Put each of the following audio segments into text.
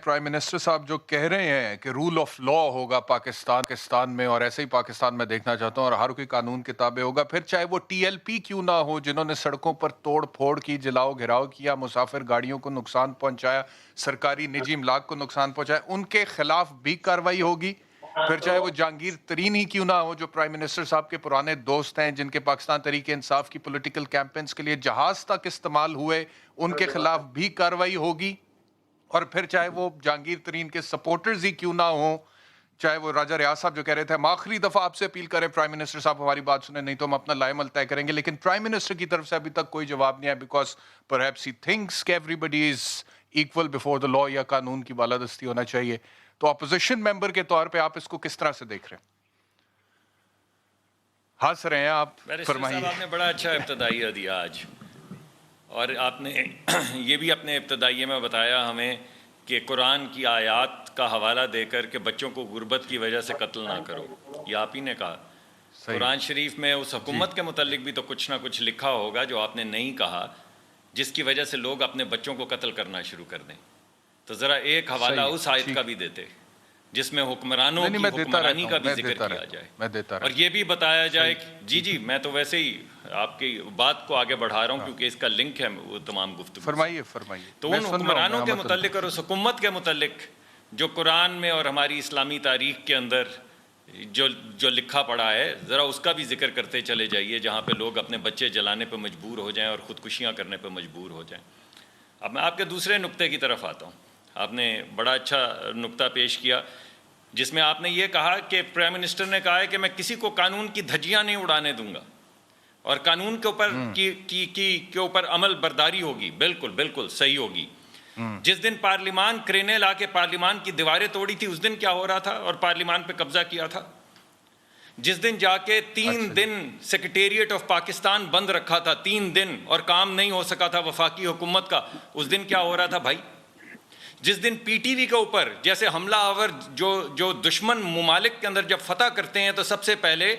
Prime minister صاحب جو کہہ رہے ہیں کہ رول آف لا ہوگا پاکستان میں، اور ایسے ہی پاکستان میں دیکھنا چاہتا ہوں، اور ہر کوئی قانون کے تابع ہوگا، پھر چاہے وہ ٹی ایل پی کیوں نہ ہو، جنہوں نے سڑکوں پر توڑ پھوڑ کی، جلاؤ گھراؤ کیا، مسافر گاڑیوں کو نقصان پہنچایا، سرکاری نجی املاک کو نقصان پہنچایا، ان کے خلاف بھی کارروائی ہوگی۔ پھر چاہے وہ جہانگیر ترین ہی کیوں نہ ہو، جو پرائم منسٹر صاحب کے پرانے دوست ہیں، جن کے پاکستان تحریک انصاف کی پولیٹیکل کیمپینز کے لیے جہاز تک استعمال ہوئے، ان کے خلاف بھی کارروائی ہوگی۔ اور پھر چاہے وہ جہانگیر ترین کے سپورٹرز ہی کیوں نہ ہوں، چاہے وہ راجہ ریاض صاحب جو کہہ رہے تھے، ہم آخری دفعہ آپ سے اپیل کریں پرائم منسٹر صاحب ہماری بات سنیں، نہیں تو ہم اپنا لائے عمل طے کریں گے، لیکن پرائم منسٹر کی طرف سے ابھی تک کوئی جواب نہیں ہے، بیکاز پرہیپس ہی تھنکس کہ everybody is equal before the law, یا قانون کی بالادستی ہونا چاہیے۔ تو اپوزیشن ممبر کے طور پہ آپ اس کو کس طرح سے دیکھ رہے ہیں؟ ہنس رہے ہیں آپ، فرمائیے۔ صاحب آپ نے بڑا اچھا ابتدائیہ دیا آج، اور آپ نے یہ بھی اپنے ابتدائیے میں بتایا ہمیں کہ قرآن کی آیات کا حوالہ دے کر کہ بچوں کو غربت کی وجہ سے قتل نہ کرو، یہ آپ ہی نے کہا۔ قرآن شریف میں اس حکومت کے متعلق بھی تو کچھ نہ کچھ لکھا ہوگا جو آپ نے نہیں کہا، جس کی وجہ سے لوگ اپنے بچوں کو قتل کرنا شروع کر دیں۔ تو ذرا ایک حوالہ اس آیت کا بھی دیتے جس میں حکمرانوں کی حکمرانی کا بھی ذکر کیا جائے، اور یہ بھی بتایا جائے کہ جی میں تو ویسے ہی آپ کی بات کو آگے بڑھا رہا ہوں کیونکہ اس کا لنک ہے وہ تمام گفتگو۔ فرمائیے۔ تو ان حکمرانوں کے متعلق اور اس حکومت کے متعلق جو قرآن میں اور ہماری اسلامی تاریخ کے اندر جو لکھا پڑا ہے، ذرا اس کا بھی ذکر کرتے چلے جائیے، جہاں پہ لوگ اپنے بچے جلانے پہ مجبور ہو جائیں اور خودکشیاں کرنے پہ مجبور ہو جائیں۔ اب میں آپ کے دوسرے نقطے کی طرف آتا ہوں۔ آپ نے بڑا اچھا نقطہ پیش کیا جس میں آپ نے یہ کہا کہ پرائم منسٹر نے کہا ہے کہ میں کسی کو قانون کی دھجیاں نہیں اڑانے دوں گا اور قانون کے اوپر کے اوپر عمل برداری ہوگی۔ بالکل صحیح ہوگی۔ جس دن پارلیمان کرینے لا کے پارلیمان کی دیواریں توڑی تھی، اس دن کیا ہو رہا تھا اور پارلیمان پہ قبضہ کیا تھا؟ جس دن جا کے 3 دن سیکریٹریٹ آف پاکستان بند رکھا تھا، 3 دن، اور کام نہیں ہو سکا تھا وفاقی حکومت کا، اس دن کیا ہو رہا تھا بھائی؟ جس دن پی ٹی وی کے اوپر جیسے حملہ آور جو دشمن ممالک کے اندر جب فتح کرتے ہیں تو سب سے پہلے،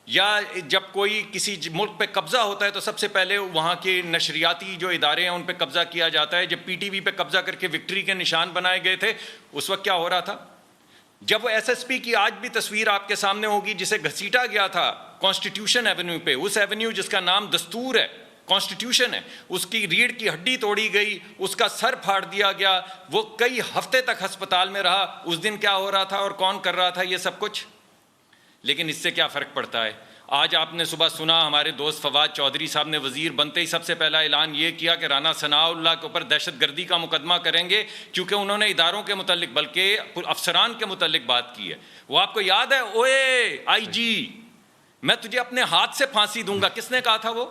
یا جب کوئی کسی ملک پہ قبضہ ہوتا ہے تو سب سے پہلے وہاں کے نشریاتی جو ادارے ہیں ان پہ قبضہ کیا جاتا ہے۔ جب پی ٹی وی پہ قبضہ کر کے وکٹری کے نشان بنائے گئے تھے، اس وقت کیا ہو رہا تھا؟ جب وہ ایس ایس پی کی آج بھی تصویر آپ کے سامنے ہوگی جسے گھسیٹا گیا تھا کانسٹیٹیوشن ایونیو پہ، اس ایونیو جس کا نام دستور ہے، کانسٹیٹیوشن ہے، اس کی ریڑھ کی ہڈی توڑی گئی، اس کا سر پھاڑ دیا گیا، وہ کئی ہفتے تک ہسپتال میں رہا۔ اس دن کیا ہو رہا تھا اور کون کر رہا تھا یہ سب کچھ؟ لیکن اس سے کیا فرق پڑتا ہے؟ آج آپ نے صبح سنا ہمارے دوست فواد چودھری صاحب نے وزیر بنتے ہی سب سے پہلا اعلان یہ کیا کہ رانا ثناء اللہ کے اوپر دہشت گردی کا مقدمہ کریں گے، کیونکہ انہوں نے اداروں کے متعلق بلکہ افسران کے متعلق بات کی ہے۔ وہ آپ کو یاد ہے؟ اوئے آئی جی، میں تجھے اپنے ہاتھ سے پھانسی دوں گا، کس نے کہا تھا وہ؟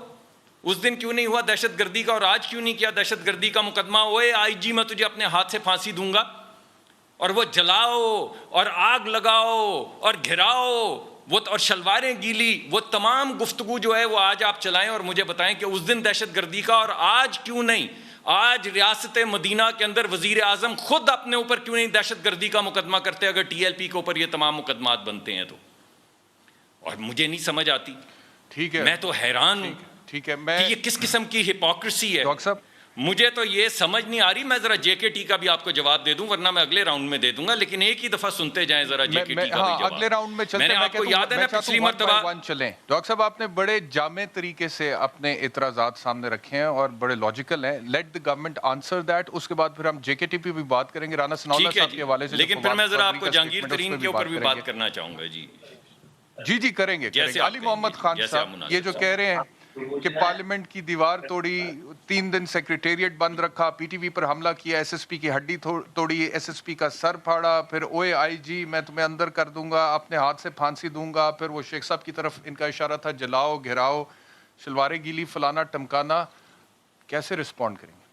اس دن کیوں نہیں ہوا دہشت گردی کا، اور آج کیوں نہیں کیا دہشت گردی کا مقدمہ؟ اوئے آئی جی، میں تجھے اپنے ہاتھ سے پھانسی دوں گا، اور وہ جلاؤ اور آگ لگاؤ اور گھراؤ وہ اور شلواریں گیلی، وہ تمام گفتگو جو ہے وہ آج آپ چلائیں اور مجھے بتائیں کہ اس دن دہشت گردی کا، اور آج کیوں نہیں؟ آج ریاست مدینہ کے اندر وزیر اعظم خود اپنے اوپر کیوں نہیں دہشت گردی کا مقدمہ کرتے اگر ٹی ایل پی کے اوپر یہ تمام مقدمات بنتے ہیں تو؟ اور مجھے نہیں سمجھ آتی، ٹھیک ہے، میں تو حیران ہوں ٹھیک ہے، کہ یہ کس قسم کی ہپوکریسی ہے۔ ڈاکٹر صاحب مجھے تو یہ سمجھ نہیں آ رہی۔ میں ذرا جے کے ٹی کا بھی آپ کو جواب دے دوں، ورنہ میں اگلے راؤنڈ میں دے دوں گا، لیکن ایک ہی دفعہ سنتے جائیں ذرا جے کے ٹی کا بھی جواب۔ اگلے راؤنڈ میں چلتے میں نے آپ کو یاد ہے نا پچھلی مرتبہ چلیں۔ ڈاکٹر صاحب آپ نے بڑے جامع طریقے سے اپنے اعتراضات سامنے رکھے ہیں اور بڑے لاجیکل ہیں۔ Let the government answer that, اس کے بعد پھر ہم جے کے ٹی پہ بھی بات کریں گے، رانا ثناء اللہ صاحب کے حوالے سے، لیکن پھر میں ذرا آپ کو جہانگیر ترین کے اوپر بھی بات کرنا چاہوں گا۔ جی کریں گے۔ علی محمد خان صاحب یہ جو کہہ رہے ہیں کہ پارلیمنٹ کی دیوار توڑی، 3 دن سیکریٹریٹ بند رکھا، پی ٹی وی پر حملہ کیا، ایس ایس پی کی ہڈی توڑی، ایس ایس پی کا سر پھاڑا، پھر اوے آئی جی میں تمہیں اندر کر دوں گا، اپنے ہاتھ سے پھانسی دوں گا، پھر وہ شیخ صاحب کی طرف ان کا اشارہ تھا جلاؤ گھراؤ، شلواریں گیلی، فلانا ٹمکانا، کیسے رسپونڈ کریں گے؟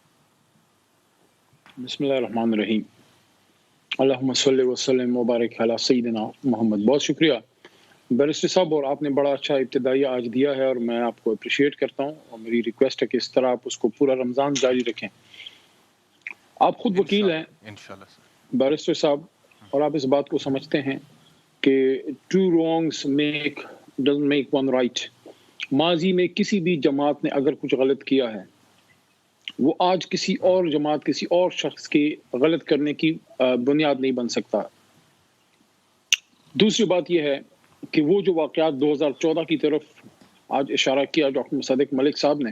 بسم اللہ الرحمن الرحیم، اللہم صلی وسلم وبارک علی سیدنا محمد۔ بہت شکریہ بیرسٹر صاحب، اور آپ نے بڑا اچھا ابتدائیہ آج دیا ہے اور میں آپ کو اپریشیٹ کرتا ہوں، اور میری ریکویسٹ ہے کہ اس طرح آپ اس کو پورا رمضان جاری رکھیں۔ آپ خود وکیل ہیں انشاءاللہ بیرسٹر صاحب، اور آپ اس بات کو سمجھتے ہیں کہ two wrongs doesn't make one right. ماضی میں کسی بھی جماعت نے اگر کچھ غلط کیا ہے وہ آج کسی اور جماعت کسی اور شخص کی غلط کرنے کی بنیاد نہیں بن سکتا. دوسری بات یہ ہے کہ وہ جو واقعات 2014 کی طرف آج اشارہ کیا ڈاکٹر مصدق ملک صاحب نے،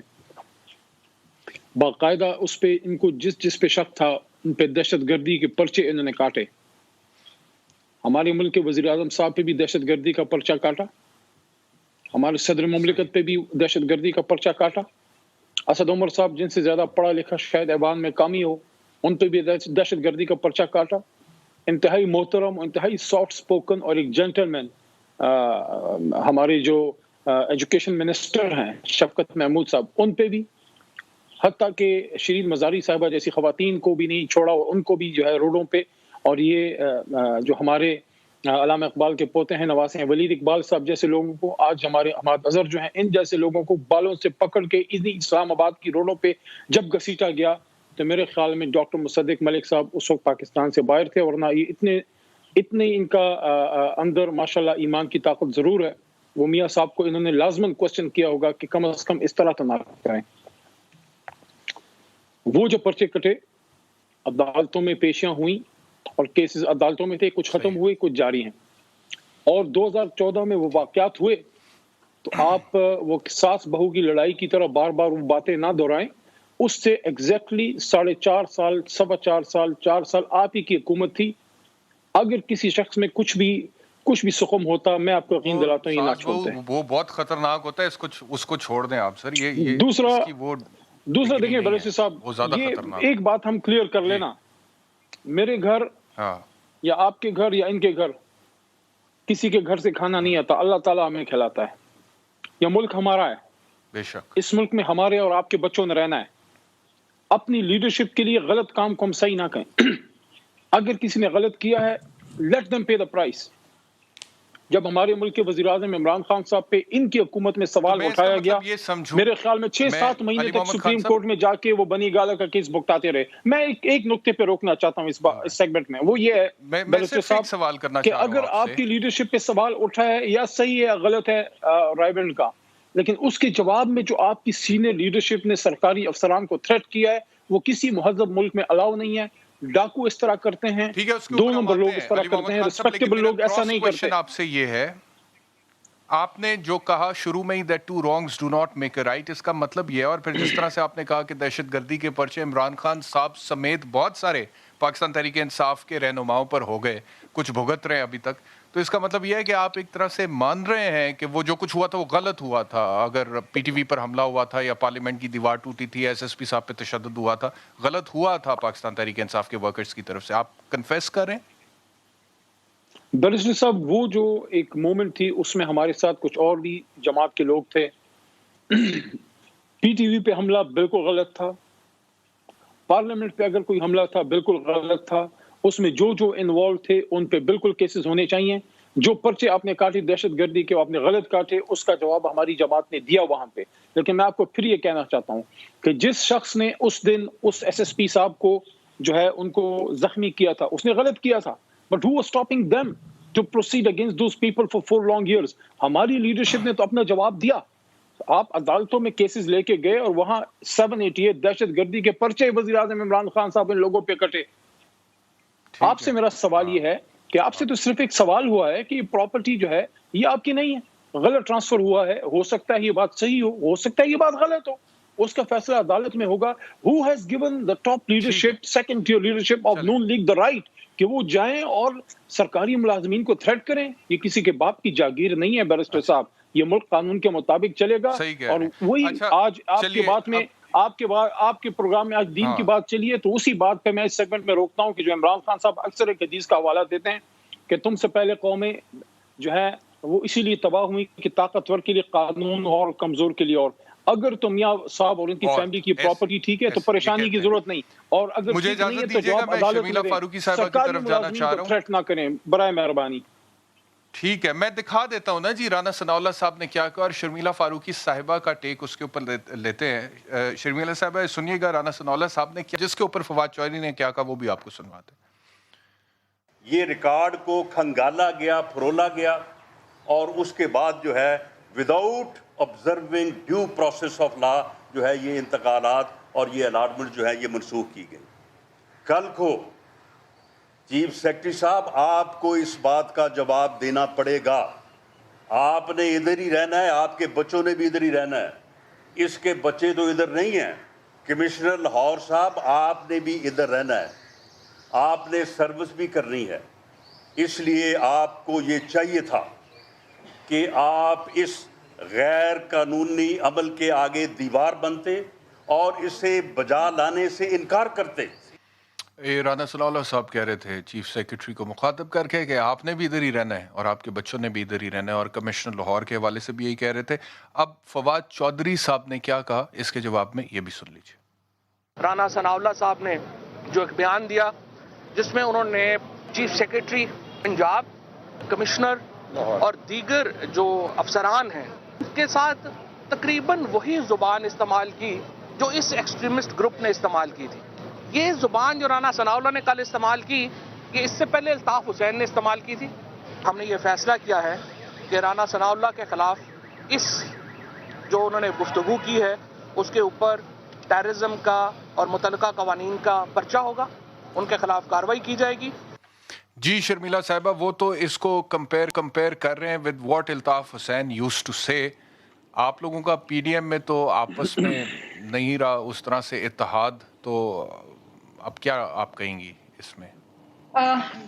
باقاعدہ اس پہ ان کو جس پہ شک تھا ان پہ دہشت گردی کے پرچے انہوں نے کاٹے. ہمارے ملک کے وزیر اعظم صاحب پہ بھی دہشت گردی کا پرچہ کاٹا، ہمارے صدر مملکت پہ بھی دہشت گردی کا پرچہ کاٹا. اسد عمر صاحب جن سے زیادہ پڑھا لکھا شاید ایوان میں کمی ہو، ان پہ بھی دہشت گردی کا پرچہ کاٹا. انتہائی محترم، انتہائی سافٹ سپوکن اور ایک جینٹل مین ہمارے جو ایجوکیشن منسٹر ہیں شفقت محمود صاحب، ان پہ بھی، حتیٰ کہ شیرین مزاری صاحبہ جیسی خواتین کو بھی نہیں چھوڑا، ان کو بھی جو ہے روڈوں پہ. اور یہ جو ہمارے علامہ اقبال کے پوتے ہیں نواسے ہیں ولید اقبال صاحب جیسے لوگوں کو، آج ہمارے احمد اظہر جو ہیں، ان جیسے لوگوں کو بالوں سے پکڑ کے اسلام آباد کی روڈوں پہ جب گھسیٹا گیا تو میرے خیال میں ڈاکٹر مصدق ملک صاحب اس وقت پاکستان سے باہر تھے. ورنہ یہ اتنے ان کا اندر ماشاءاللہ ایمان کی طاقت ضرور ہے. وہ میاں صاحب کو انہوں نے لازماً کوشچن کیا ہوگا کہ کم از کم اس طرح تو نہ کریں. وہ جو پرچے کٹے، عدالتوں میں پیشیاں ہوئیں اور کیسز عدالتوں میں تھے، کچھ ختم ہوئے کچھ جاری ہیں. اور 2014 میں وہ واقعات ہوئے تو آپ وہ ساس بہو کی لڑائی کی طرح بار بار وہ باتیں نہ دہرائیں. اس سے ایگزیکٹلی 4.5 سال 4.25 سال 4 سال آپ ہی کی حکومت تھی. اگر کسی شخص میں کچھ بھی سقم ہوتا، میں آپ کو یقین دلاتا ہوں یہ نہ چھوڑتے. وہ بہت خطرناک ہوتا ہے، اس کو چھوڑ دیں آپ سر. یہ دوسرا دیکھیں بلوچ صاحب، یہ ایک بات ہم کلیئر کر لینا، میرے گھر یا آپ کے گھر یا ان کے گھر کسی کے گھر سے کھانا نہیں آتا، اللہ تعالیٰ ہمیں کھلاتا ہے. یہ ملک ہمارا ہے، بے شک اس ملک میں ہمارے اور آپ کے بچوں نے رہنا ہے. اپنی لیڈرشپ کے لیے غلط کام کو ہم صحیح نہ کہیں. اگر کسی نے غلط کیا ہے let them pay the price. جب ہمارے ملک کے وزیر اعظم عمران خان صاحب پہ ان کی حکومت میں سوال اٹھایا گیا، میرے خیال میں 6-7 مہینے تک سپریم کورٹ میں جا کے وہ بنی گالا کا کیس بھگتاتے رہے. میں ایک نقطے پہ روکنا چاہتا ہوں اس سیگمنٹ میں، وہ یہ ہے سوال کرنا کہ اگر آپ کی لیڈرشپ پہ سوال اٹھا ہے یا صحیح ہے یا غلط ہے رائبرنڈ کا، لیکن اس کے جواب میں جو آپ کی سینئر لیڈرشپ نے سرکاری افسران کو تھریٹ کیا ہے وہ کسی مہذب ملک میں الاؤ نہیں ہے. ڈاکو اس طرح کرتے ہیں، 2 نمبر لوگ اس طرح کرتے ہیں، ریسپیکٹیبل لوگ ایسا نہیں کرتے. آپ سے یہ ہے، آپ نے جو کہا شروع میں ہی that 2 wrongs do not make a right، اس کا مطلب یہ ہے. اور پھر جس طرح سے آپ نے کہا کہ دہشت گردی کے پرچے عمران خان صاحب سمیت بہت سارے پاکستان تحریک انصاف کے رہنماؤں پر ہو گئے، کچھ بھگت رہے ہیں ابھی تک، تو اس کا مطلب یہ ہے کہ آپ ایک طرح سے مان رہے ہیں کہ وہ جو کچھ ہوا تھا وہ غلط ہوا تھا. اگر پی ٹی وی پر حملہ ہوا تھا یا پارلیمنٹ کی دیوار ٹوٹی تھی، ایس ایس پی صاحب پہ تشدد ہوا تھا، غلط ہوا تھا پاکستان تحریک انصاف کے ورکرز کی طرف سے، آپ کنفیس کریں. برسٹر صاحب وہ جو ایک مومنٹ تھی اس میں ہمارے ساتھ کچھ اور بھی جماعت کے لوگ تھے. پی ٹی وی پہ حملہ بالکل غلط تھا، پارلیمنٹ پہ اگر کوئی حملہ تھا بالکل غلط تھا. اس میں جو انوالو تھے ان پہ بالکل کیسز ہونے چاہیے. جو پرچے آپ نے کاٹے دہشت گردی کے آپ نے غلط کاٹے، اس کا جواب ہماری جماعت نے دیا وہاں پہ. لیکن میں آپ کو پھر یہ کہنا چاہتا ہوں کہ جس شخص نے اس دن اس ایس ایس پی صاحب کو جو ہے ان کو زخمی کیا تھا، اس نے غلط کیا تھا. But who was stopping them to proceed against those people for 4 long years? ہماری لیڈرشپ نے تو اپنا جواب دیا. آپ عدالتوں میں کیسز لے کے گئے اور وہاں 788 دہشت گردی کے پرچے وزیر اعظم عمران خان صاحب ان لوگوں پہ کٹے. آپ سے میرا سوال یہ ہے کہ آپ سے تو صرف ایک سوال ہوا ہے کہ یہ پراپرٹی جو ہے یہ آپ کی نہیں ہے، غلط ٹرانسفر ہوا ہے. ہو سکتا ہے یہ بات صحیح ہو سکتا ہے یہ بات غلط ہو، اس کا فیصلہ عدالت میں ہوگا. Who has given the top leadership, second tier leadership of Noon League the right کہ وہ جائیں اور سرکاری ملازمین کو تھریٹ کریں؟ یہ کسی کے باپ کی جاگیر نہیں ہے بیرسٹر صاحب. یہ ملک قانون کے مطابق چلے گا. اور وہی آج آپ کی بات میں آپ کے پروگرام میں آج دین کی بات چلی ہے تو اسی بات پہ میں اس سیگمنٹ میں روکتا ہوں کہ جو عمران خان صاحب اکثر ایک حدیث کا حوالہ دیتے ہیں کہ تم سے پہلے قومیں جو ہے وہ اسی لیے تباہ ہوئی کہ طاقتور کے لیے قانون اور کمزور کے لیے. اور اگر تو میاں صاحب اور ان کی فیملی کی پراپرٹی ٹھیک ہے تو پریشانی کی ضرورت نہیں. اور اگر مجھے ٹھیک نہیں ہے تو جواب عدالت میں فاروقی صاحبہ کی طرف جانا چاہ رہا ہوں. تھریٹ نہ کریں برائے مہربانی. ٹھیک ہے، میں دکھا دیتا ہوں نا جی رانا ثناء اللہ صاحب نے کیا کہا اور شرمیلا فاروقی صاحبہ کا ٹیک اس کے اوپر لیتے ہیں. شرمیلا صاحبہ سنیے گا رانا ثناء اللہ صاحب نے کیا، جس کے اوپر فواد چوہدری نے کیا کہا وہ بھی آپ کو سنواتے ہیں. یہ ریکارڈ کو کھنگالا گیا، پھرولا گیا اور اس کے بعد جو ہے without observing due process of law جو ہے یہ انتقالات اور یہ الاٹمنٹ جو ہے یہ منسوخ کی گئی. کل کو چیف سیکرٹری صاحب آپ کو اس بات کا جواب دینا پڑے گا. آپ نے ادھر ہی رہنا ہے, آپ کے بچوں نے بھی ادھر ہی رہنا ہے. اس کے بچے تو ادھر نہیں ہیں. کمشنر لاہور صاحب آپ نے بھی ادھر رہنا ہے, آپ نے سروس بھی کرنی ہے. اس لیے آپ کو یہ چاہیے تھا کہ آپ اس غیر قانونی عمل کے آگے دیوار بنتے اور اسے بجا لانے سے انکار کرتے. رانا ثناء اللہ صاحب کہہ رہے تھے چیف سیکرٹری کو مخاطب کر کے کہ آپ نے بھی ادھر ہی رہنا ہے اور آپ کے بچوں نے بھی ادھر ہی رہنا ہے, اور کمشنر لاہور کے حوالے سے بھی یہی کہہ رہے تھے. اب فواد چودھری صاحب نے کیا کہا اس کے جواب میں یہ بھی سن لیجیے. رانا ثناء اللہ صاحب نے جو ایک بیان دیا جس میں انہوں نے چیف سیکرٹری پنجاب, کمشنر اور دیگر جو افسران ہیں کے ساتھ تقریباً وہی زبان استعمال کی جو اس ایکسٹریمسٹ گروپ نے استعمال کی تھی. یہ زبان جو رانا ثناء اللہ نے کل استعمال کی یہ اس سے پہلے الطاف حسین نے استعمال کی تھی. ہم نے یہ فیصلہ کیا ہے کہ رانا ثناء اللہ کے خلاف اس جو انہوں نے گفتگو کی ہے اس کے اوپر ٹیررزم کا اور متعلقہ قوانین کا پرچہ ہوگا, ان کے خلاف کارروائی کی جائے گی. جی شرمیلا صاحبہ, وہ تو اس کو کمپیئر کر رہے ہیں with what Altaf Hussain used to سے. آپ لوگوں کا پی ڈی ایم میں تو آپس میں نہیں رہا اس طرح سے اتحاد, تو اب کیا آپ کہیں گی اس میں؟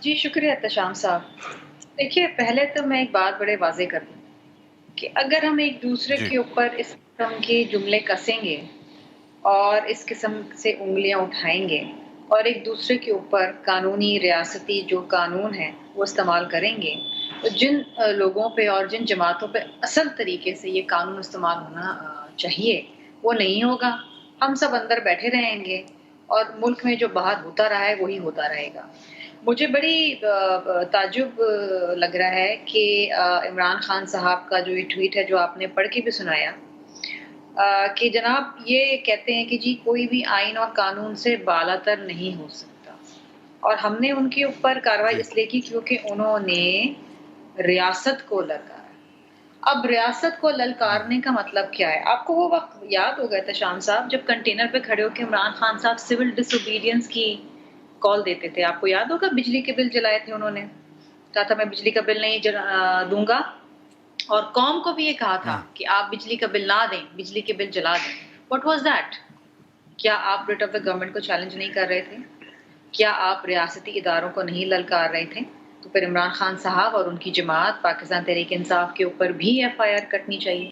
جی شکریہ احتشام صاحب. دیکھیے پہلے تو میں ایک بات بڑے واضح کر دوں کہ اگر ہم ایک دوسرے کے اوپر اس قسم کے جملے کسیں گے اور اس قسم سے انگلیاں اٹھائیں گے اور ایک دوسرے کے اوپر قانونی ریاستی جو قانون ہے وہ استعمال کریں گے, تو جن لوگوں پہ اور جن جماعتوں پہ اصل طریقے سے یہ قانون استعمال ہونا چاہیے وہ نہیں ہوگا. ہم سب اندر بیٹھے رہیں گے اور ملک میں جو باہر ہوتا رہا ہے وہی ہوتا رہے گا. مجھے بڑی تعجب لگ رہا ہے کہ عمران خان صاحب کا جو یہ ٹویٹ ہے جو آپ نے پڑھ کے بھی سنایا کہ جناب یہ کہتے ہیں کہ جی کوئی بھی آئین اور قانون سے بالاتر نہیں ہو سکتا, اور ہم نے ان کے اوپر کارروائی اس لیے کی کیونکہ انہوں نے ریاست کو للکارا. اب ریاست کو للکارنے کا مطلب کیا ہے؟ آپ کو وہ وقت یاد ہوگا احتشام صاحب جب کنٹینر پہ کھڑے ہو کے عمران خان صاحب سول ڈس اوبیڈینس کی کال دیتے تھے. آپ کو یاد ہوگا بجلی کے بل جلائے تھے, انہوں نے کہا تھا میں بجلی کا بل نہیں دوں گا, اور قوم کو بھی یہ کہا تھا کہ آپ بجلی کا بل نہ دیں, بجلی کے بل جلا دیں. What was that? کیا آپ ریٹ آف دا گورنمنٹ کو چیلنج نہیں کر رہے تھے؟ کیا آپ ریاستی اداروں کو نہیں للکار رہے تھے؟ تو پھر عمران خان صاحب اور ان کی جماعت پاکستان تحریک انصاف کے اوپر بھی ایف آئی آر کٹنی چاہیے.